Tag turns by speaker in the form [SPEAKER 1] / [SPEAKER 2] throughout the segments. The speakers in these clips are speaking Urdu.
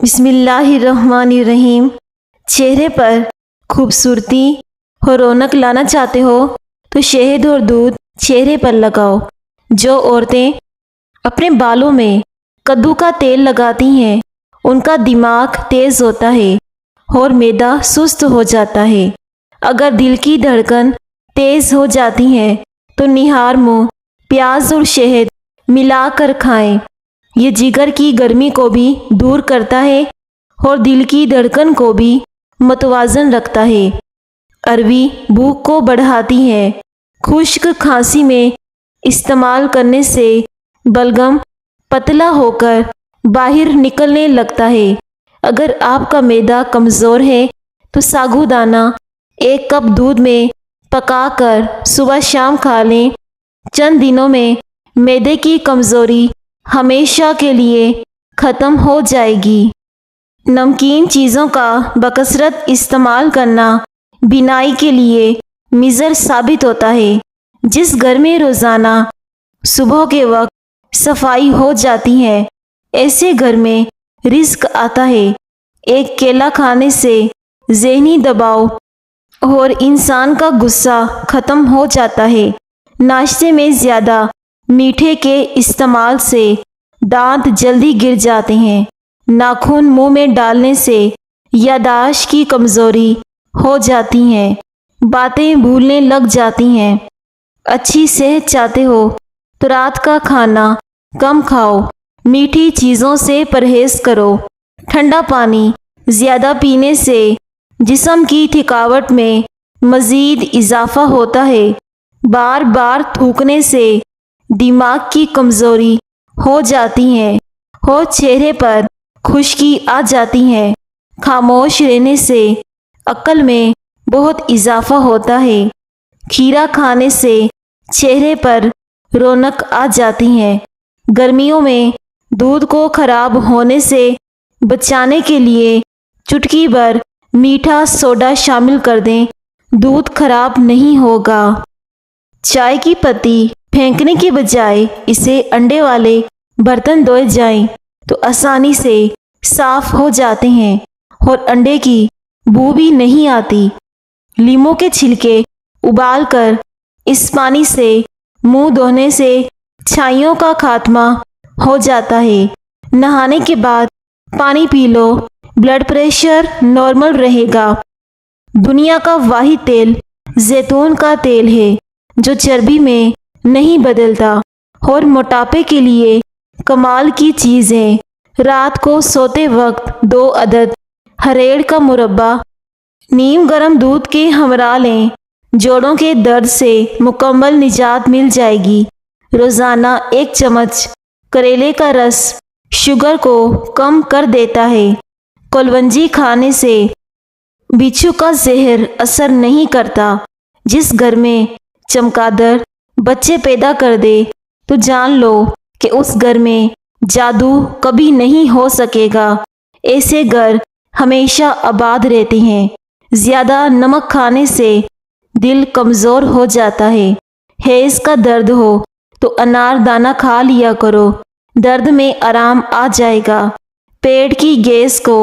[SPEAKER 1] بسم اللہ الرحمن الرحیم۔ چہرے پر خوبصورتی اور رونق لانا چاہتے ہو تو شہد اور دودھ چہرے پر لگاؤ۔ جو عورتیں اپنے بالوں میں کدو کا تیل لگاتی ہیں ان کا دماغ تیز ہوتا ہے اور معدہ سست ہو جاتا ہے۔ اگر دل کی دھڑکن تیز ہو جاتی ہے تو نہار منہ پیاز اور شہد ملا کر کھائیں۔ یہ جگر کی گرمی کو بھی دور کرتا ہے اور دل کی دھڑکن کو بھی متوازن رکھتا ہے۔ اروی بھوک کو بڑھاتی ہے۔ خشک کھانسی میں استعمال کرنے سے بلغم پتلا ہو کر باہر نکلنے لگتا ہے۔ اگر آپ کا معدہ کمزور ہے تو ساگو دانہ 1 کپ دودھ میں پکا کر صبح شام کھا لیں۔ چند دنوں میں معدے کی کمزوری ہمیشہ کے لیے ختم ہو جائے گی۔ نمکین چیزوں کا بکثرت استعمال کرنا بینائی کے لیے مضر ثابت ہوتا ہے۔ جس گھر میں روزانہ صبح کے وقت صفائی ہو جاتی ہے ایسے گھر میں رزق آتا ہے۔ ایک کیلا کھانے سے ذہنی دباؤ اور انسان کا غصہ ختم ہو جاتا ہے۔ ناشتے میں زیادہ میٹھے کے استعمال سے دانت جلدی گر جاتے ہیں۔ ناخن منہ میں ڈالنے سے یادداشت کی کمزوری ہو جاتی ہے۔ باتیں بھولنے لگ جاتی ہیں۔ اچھی صحت چاہتے ہو تو رات کا کھانا کم کھاؤ۔ میٹھی چیزوں سے پرہیز کرو۔ ٹھنڈا پانی زیادہ پینے سے جسم کی تھکاوٹ میں مزید اضافہ ہوتا ہے۔ بار بار تھوکنے سے دماغ کی کمزوری ہو جاتی ہے اور چہرے پر خشکی آ جاتی ہے۔ خاموش رہنے سے عقل میں بہت اضافہ ہوتا ہے۔ کھیرا کھانے سے چہرے پر رونق آ جاتی ہے۔ گرمیوں میں دودھ کو خراب ہونے سے بچانے کے لیے چٹکی بھر میٹھا سوڈا شامل کر دیں۔ دودھ خراب نہیں ہوگا۔ چائے کی پتی پھینکنے کے بجائے اسے انڈے والے برتن دھوئے جائیں تو آسانی سے صاف ہو جاتے ہیں اور انڈے کی بو بھی نہیں آتی۔ لیموں کے چھلکے ابال کر اس پانی سے منہ دھونے سے چھائیوں کا خاتمہ ہو جاتا ہے۔ نہانے کے بعد پانی پی لو، بلڈ پریشر نارمل رہے گا۔ دنیا کا واحد تیل زیتون کا تیل ہے جو چربی میں نہیں بدلتا اور موٹاپے کے لیے کمال کی چیز ہے۔ رات کو سوتے وقت 2 عدد ہریڑ کا مربع نیم گرم دودھ کے ہمراہ لیں۔ جوڑوں کے درد سے مکمل نجات مل جائے گی۔ روزانہ 1 چمچ کریلے کا رس شوگر کو کم کر دیتا ہے۔ کلونجی کھانے سے بچھو کا زہر اثر نہیں کرتا۔ جس گھر میں چمگادڑ بچے پیدا کر دے تو جان لو کہ اس گھر میں جادو کبھی نہیں ہو سکے گا۔ ایسے گھر ہمیشہ آباد رہتے ہیں۔ زیادہ نمک کھانے سے دل کمزور ہو جاتا ہے۔ حیض کا درد ہو تو انار دانہ کھا لیا کرو، درد میں آرام آ جائے گا۔ پیٹ کی گیس کو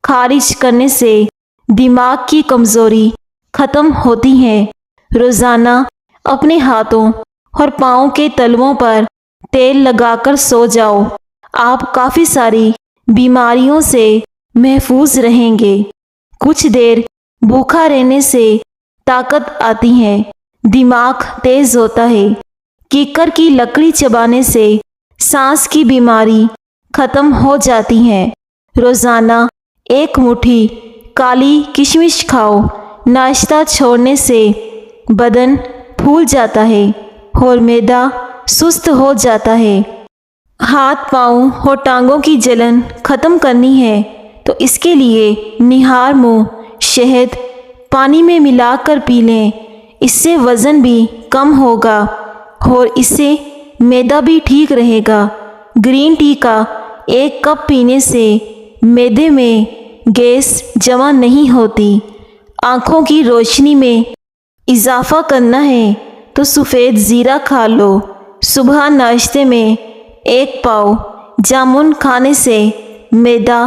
[SPEAKER 1] خارج کرنے سے دماغ کی کمزوری ختم ہوتی ہے۔ روزانہ اپنے ہاتھوں اور پاؤں کے تلووں پر تیل لگا کر سو جاؤ۔ آپ کافی ساری بیماریوں سے محفوظ رہیں گے۔ کچھ دیر بھوکا رہنے سے طاقت آتی ہے، دماغ تیز ہوتا ہے۔ کیکر کی لکڑی چبانے سے سانس کی بیماری ختم ہو جاتی ہے۔ روزانہ 1 مٹھی کالی کشمش کھاؤ۔ ناشتہ چھوڑنے سے بدن پھول جاتا ہے اور معدہ سست ہو جاتا ہے۔ ہاتھ پاؤں اور ٹانگوں کی جلن ختم کرنی ہے تو اس کے لیے نہار منہ شہد پانی میں ملا کر پی لیں۔ اس سے وزن بھی کم ہوگا اور اس سے معدہ بھی ٹھیک رہے گا۔ گرین ٹی کا 1 کپ پینے سے معدے میں گیس جمع نہیں ہوتی۔ آنکھوں کی روشنی میں اضافہ کرنا ہے تو سفید زیرہ کھا لو۔ صبح ناشتے میں 1 پاؤ جامن کھانے سے معدہ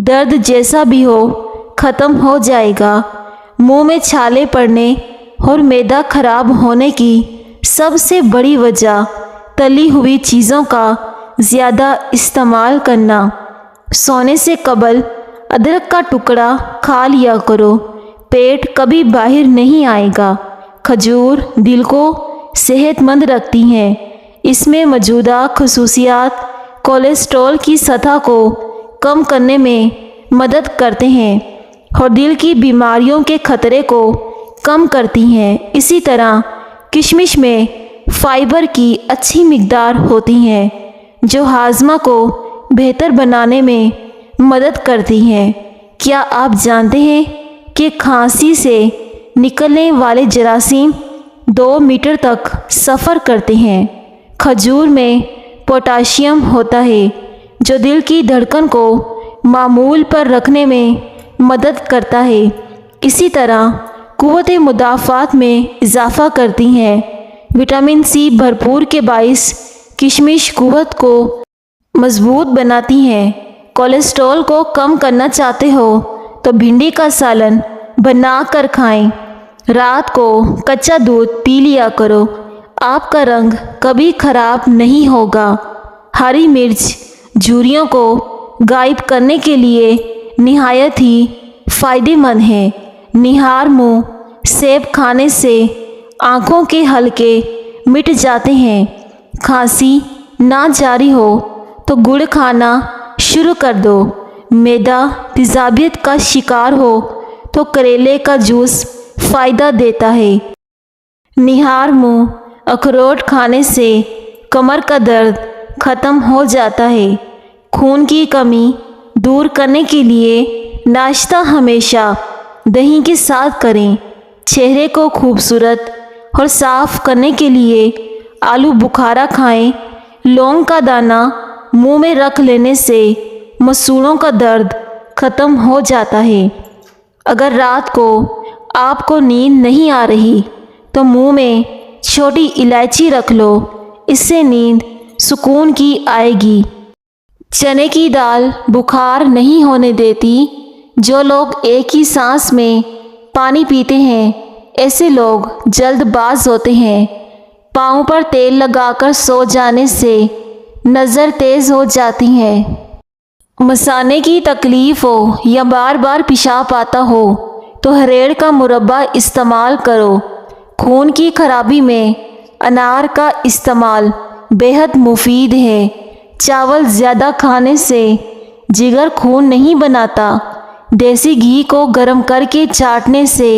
[SPEAKER 1] درد جیسا بھی ہو ختم ہو جائے گا۔ منہ میں چھالے پڑنے اور معدہ خراب ہونے کی سب سے بڑی وجہ تلی ہوئی چیزوں کا زیادہ استعمال کرنا۔ سونے سے قبل ادرک کا ٹکڑا کھا لیا کرو، پیٹ کبھی باہر نہیں آئے گا۔ کھجور دل کو صحت مند رکھتی ہیں۔ اس میں موجودہ خصوصیات کولیسٹرول کی سطح کو کم کرنے میں مدد کرتے ہیں اور دل کی بیماریوں کے خطرے کو کم کرتی ہیں۔ اسی طرح کشمش میں فائبر کی اچھی مقدار ہوتی ہے جو ہاضمہ کو بہتر بنانے میں مدد کرتی ہیں۔ کیا آپ جانتے ہیں کہ کھانسی سے نکلنے والے جراثیم 2 میٹر تک سفر کرتے ہیں؟ کھجور میں پوٹاشیم ہوتا ہے جو دل کی دھڑکن کو معمول پر رکھنے میں مدد کرتا ہے۔ اسی طرح قوت مدافعت میں اضافہ کرتی ہیں۔ وٹامن سی بھرپور کے باعث کشمش قوت کو مضبوط بناتی ہیں۔ کولیسٹرول کو کم کرنا چاہتے ہو تو بھنڈی کا سالن بنا کر کھائیں۔ رات کو کچا دودھ پی لیا کرو، آپ کا رنگ کبھی خراب نہیں ہوگا۔ ہری مرچ جھریوں کو غائب کرنے کے لیے نہایت ہی فائدہ مند ہے۔ نہار منہ سیب کھانے سے آنکھوں کے حلقے مٹ جاتے ہیں۔ کھانسی نہ جاری ہو تو گڑ کھانا شروع کر دو۔ معدہ تیزابیت کا شکار ہو تو کریلے کا جوس فائدہ دیتا ہے۔ نہار منہ اخروٹ کھانے سے کمر کا درد ختم ہو جاتا ہے۔ خون کی کمی دور کرنے کے لیے ناشتہ ہمیشہ دہی کے ساتھ کریں۔ چہرے کو خوبصورت اور صاف کرنے کے لیے آلو بخارا کھائیں۔ لونگ کا دانہ منہ میں رکھ لینے سے مسوڑوں کا درد ختم ہو جاتا ہے۔ اگر رات کو آپ کو نیند نہیں آ رہی تو منہ میں چھوٹی الائچی رکھ لو، اس سے نیند سکون کی آئے گی۔ چنے کی دال بخار نہیں ہونے دیتی۔ جو لوگ ایک ہی سانس میں پانی پیتے ہیں ایسے لوگ جلد باز ہوتے ہیں۔ پاؤں پر تیل لگا کر سو جانے سے نظر تیز ہو جاتی ہے۔ مثانے کی تکلیف ہو یا بار بار پیشاب آتا ہو تو ہریڑ کا مربع استعمال کرو۔ خون کی خرابی میں انار کا استعمال بہت مفید ہے۔ چاول زیادہ کھانے سے جگر خون نہیں بناتا۔ دیسی گھی کو گرم کر کے چاٹنے سے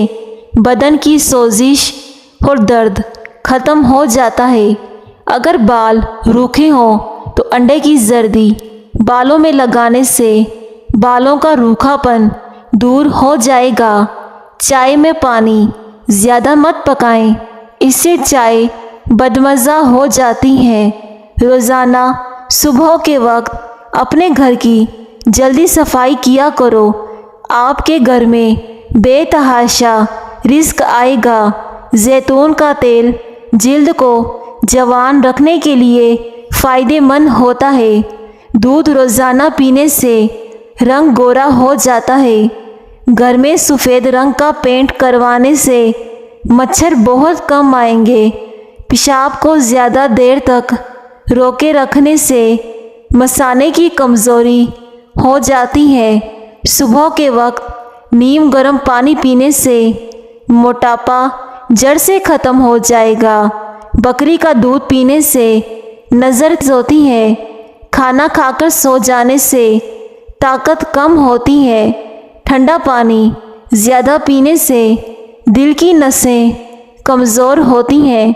[SPEAKER 1] بدن کی سوزش اور درد ختم ہو جاتا ہے۔ اگر بال روکھے ہوں تو انڈے کی زردی بالوں میں لگانے سے بالوں کا روکھا پن دور ہو جائے گا۔ چائے میں پانی زیادہ مت پکائیں، اس سے چائے بدمزہ ہو جاتی ہے۔ روزانہ صبح کے وقت اپنے گھر کی جلدی صفائی کیا کرو، آپ کے گھر میں بے تحاشا رزق آئے گا۔ زیتون کا تیل جلد کو جوان رکھنے کے لیے فائدہ مند ہوتا ہے۔ دودھ روزانہ پینے سے رنگ گورا ہو جاتا ہے۔ گھر میں سفید رنگ کا پینٹ کروانے سے مچھر بہت کم آئیں گے۔ پیشاب کو زیادہ دیر تک روکے رکھنے سے مثانے کی کمزوری ہو جاتی ہے۔ صبح کے وقت نیم گرم پانی پینے سے موٹاپا جڑ سے ختم ہو جائے گا۔ بکری کا دودھ پینے سے نظر ہوتی ہے۔ کھانا کھا کر سو جانے سے طاقت کم ہوتی ہے۔ ٹھنڈا پانی زیادہ پینے سے دل کی نسیں کمزور ہوتی ہیں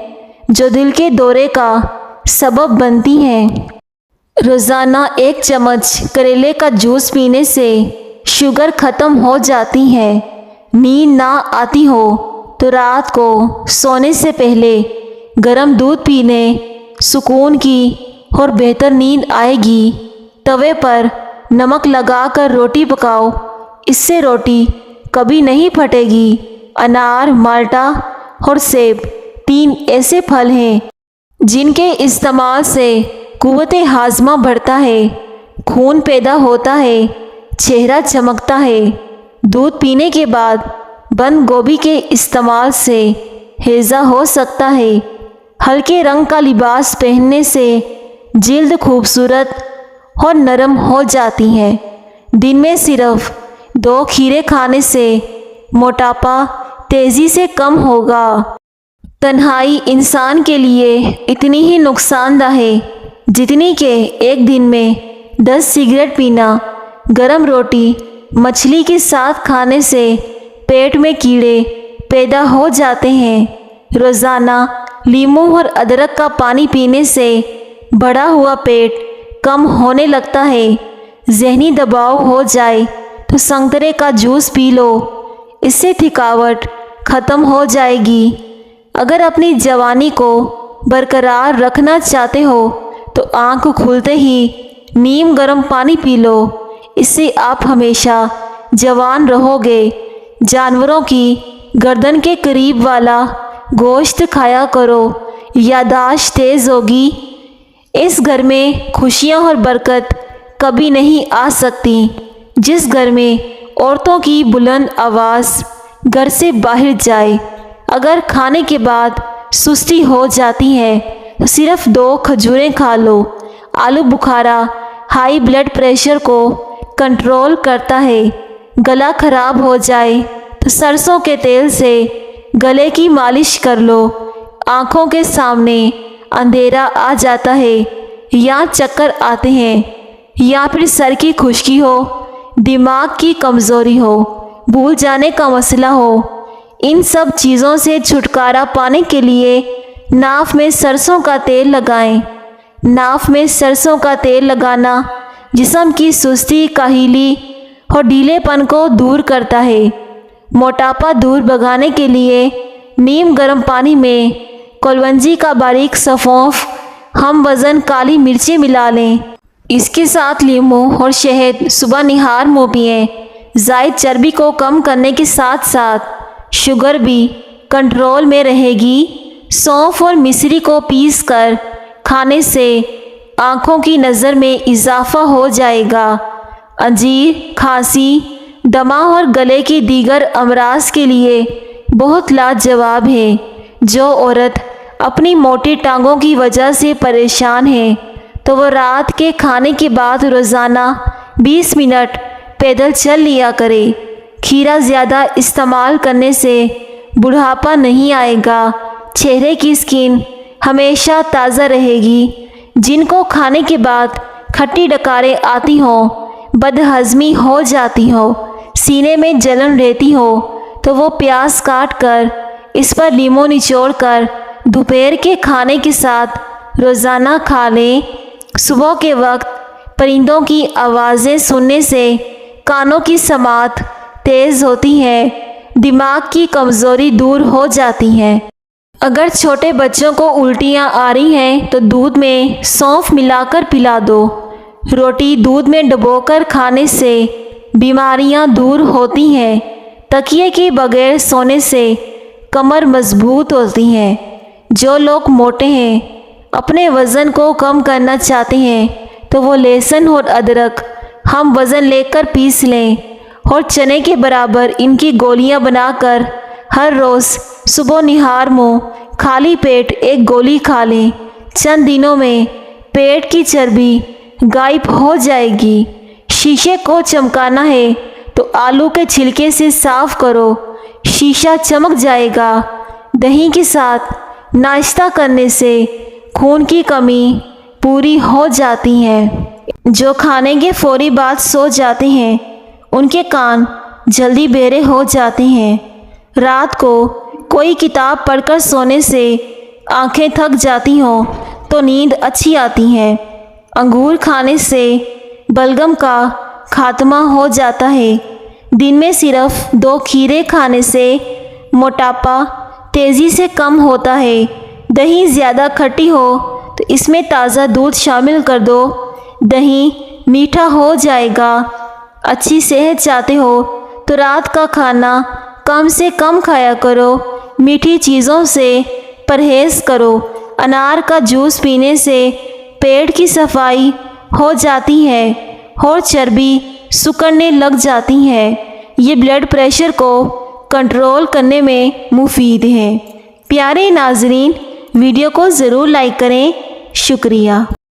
[SPEAKER 1] جو دل کے دورے کا سبب بنتی ہیں۔ روزانہ 1 چمچ کریلے کا جوس پینے سے شوگر ختم ہو جاتی ہے۔ نیند نہ آتی ہو تو رات کو سونے سے پہلے گرم دودھ پینے سکون کی اور بہتر نیند آئے گی۔ توے پر نمک لگا کر روٹی پکاؤ، اس سے روٹی کبھی نہیں پھٹے گی۔ انار، مالٹا اور سیب 3 ایسے پھل ہیں جن کے استعمال سے قوت ہاضمہ بڑھتا ہے، خون پیدا ہوتا ہے، چہرہ چمکتا ہے۔ دودھ پینے کے بعد بند گوبھی کے استعمال سے ہیضہ ہو سکتا ہے۔ ہلکے رنگ کا لباس پہننے سے جلد خوبصورت اور نرم ہو جاتی ہے۔ دن میں صرف 2 کھیرے کھانے سے موٹاپا تیزی سے کم ہوگا۔ تنہائی انسان کے لیے اتنی ہی نقصان دہ ہے جتنی کہ ایک دن میں 10 سگریٹ پینا۔ گرم روٹی مچھلی کے ساتھ کھانے سے پیٹ میں کیڑے پیدا ہو جاتے ہیں۔ روزانہ لیموں اور ادرک کا پانی پینے سے بڑھا ہوا پیٹ کم ہونے لگتا ہے۔ ذہنی دباؤ ہو جائے تو سنترے کا جوس پی لو، اس سے تھکاوٹ ختم ہو جائے گی۔ اگر اپنی جوانی کو برقرار رکھنا چاہتے ہو تو آنکھ کھلتے ہی نیم گرم پانی پی لو، اس سے آپ ہمیشہ جوان رہو گے۔ جانوروں کی گردن کے قریب والا گوشت کھایا کرو، یادداشت تیز ہوگی۔ اس گھر میں خوشیاں اور برکت کبھی نہیں آ سکتی جس گھر میں عورتوں کی بلند آواز گھر سے باہر جائے۔ اگر کھانے کے بعد سستی ہو جاتی ہے تو صرف 2 کھجوریں کھا لو۔ آلو بخارا ہائی بلڈ پریشر کو کنٹرول کرتا ہے۔ گلا خراب ہو جائے تو سرسوں کے تیل سے گلے کی مالش کر لو۔ آنکھوں کے سامنے اندھیرا آ جاتا ہے یا چکر آتے ہیں، یا پھر سر کی خشکی ہو، دماغ کی کمزوری ہو، بھول جانے کا مسئلہ ہو، ان سب چیزوں سے چھٹکارا پانے کے لیے ناف میں سرسوں کا تیل لگائیں۔ ناف میں سرسوں کا تیل لگانا جسم کی سستی، کاہلی اور ڈھیلے پن کو دور کرتا ہے۔ موٹاپا دور بھگانے کے لیے نیم گرم پانی میں کلونجی کا باریک سونف، ہم وزن کالی مرچیں ملا لیں۔ اس کے ساتھ لیموں اور شہد صبح نہار منہ پئیں۔ زائد چربی کو کم کرنے کے ساتھ ساتھ شوگر بھی کنٹرول میں رہے گی۔ سونف اور مصری کو پیس کر کھانے سے آنکھوں کی نظر میں اضافہ ہو جائے گا۔ انجیر کھانسی، دمہ اور گلے کی دیگر امراض کے لیے بہت لاجواب ہے۔ جو عورت اپنی موٹی ٹانگوں کی وجہ سے پریشان ہے تو وہ رات کے کھانے کے بعد روزانہ 20 منٹ پیدل چل لیا کرے۔ کھیرا زیادہ استعمال کرنے سے بڑھاپا نہیں آئے گا، چہرے کی سکن ہمیشہ تازہ رہے گی۔ جن کو کھانے کے بعد کھٹی ڈکاریں آتی ہوں، بدہضمی ہو جاتی ہو، سینے میں جلن رہتی ہو تو وہ پیاز کاٹ کر اس پر لیموں نچوڑ کر دوپہر کے کھانے کے ساتھ روزانہ کھا لیں۔ صبح کے وقت پرندوں کی آوازیں سننے سے کانوں کی سماعت تیز ہوتی ہے، دماغ کی کمزوری دور ہو جاتی ہے۔ اگر چھوٹے بچوں کو الٹیاں آ رہی ہیں تو دودھ میں سونف ملا کر پلا دو۔ روٹی دودھ میں ڈبو کر کھانے سے بیماریاں دور ہوتی ہیں۔ تکیے کے بغیر سونے سے کمر مضبوط ہوتی ہے۔ جو لوگ موٹے ہیں، اپنے وزن کو کم کرنا چاہتے ہیں تو وہ لہسن اور ادرک ہم وزن لے کر پیس لیں اور چنے کے برابر ان کی گولیاں بنا کر ہر روز صبح نہار منہ خالی پیٹ ایک گولی کھا لیں۔ چند دنوں میں پیٹ کی چربی غائب ہو جائے گی۔ شیشے کو چمکانا ہے تو آلو کے چھلکے سے صاف کرو، شیشہ چمک جائے گا۔ دہی کے ساتھ ناشتہ کرنے سے خون کی کمی پوری ہو جاتی ہے۔ جو کھانے کے فوری بعد سو جاتے ہیں ان کے کان جلدی بہرے ہو جاتے ہیں۔ رات کو کوئی کتاب پڑھ کر سونے سے آنکھیں تھک جاتی ہوں تو نیند اچھی آتی ہے۔ انگور کھانے سے بلغم کا خاتمہ ہو جاتا ہے۔ دن میں صرف 2 کھیرے کھانے سے موٹاپا تیزی سے کم ہوتا ہے۔ دہی زیادہ کھٹی ہو تو اس میں تازہ دودھ شامل کر دو، دہی میٹھا ہو جائے گا۔ اچھی صحت چاہتے ہو تو رات کا کھانا کم سے کم کھایا کرو، میٹھی چیزوں سے پرہیز کرو۔ انار کا جوس پینے سے پیٹ کی صفائی ہو جاتی ہے اور چربی سکڑنے لگ جاتی ہیں۔ یہ بلڈ پریشر کو کنٹرول کرنے میں مفید ہیں۔ پیارے ناظرین، ویڈیو کو ضرور لائک کریں۔ شکریہ۔